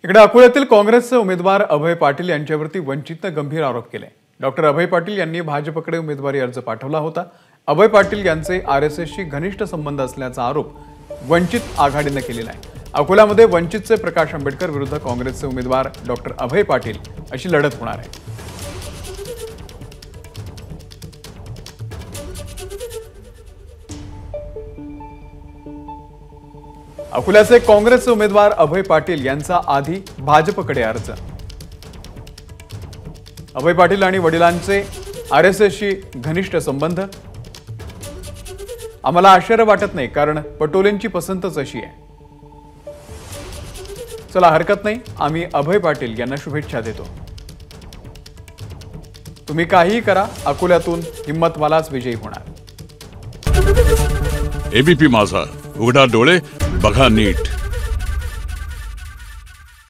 इकडे अकोल्यातील काँग्रेसचे उमेदवार अभय पाटील यांच्यावरती वंचितने गंभीर आरोप केले। डॉक्टर अभय पाटील यांनी भाजपकडे उमेदवारी अर्ज पाठवला होता। अभय पाटील यांचे आरएसएसशी घनिष्ठ संबंध असल्याचा आरोप वंचित आघाडीने केलेला आहे। अकोल्यामध्ये वंचितचे प्रकाश आंबेडकर विरुद्ध काँग्रेसचे उमेदवार डॉक्टर अभय पाटील अशी लढत होणार आहे। अकोल्याचे काँग्रेसचे उमेदवार अभय पाटील यांचा आधी भाजपकडे अर्ज। अभय पाटील आणि वडिलांचे आरएसएसशी घनिष्ठ संबंध। आम्हाला आश्चर्य वाटत नाही, कारण पटोलेंची पसंतच अशी आहे। चला हरकत नाही, आम्ही अभय पाटील यांना शुभेच्छा देतो। तुम्ही काहीही करा, अकोल्यातून हिम्मतवालाच विजयी होणार। एबीपी माझा, उघडा डोळे बघा नीट।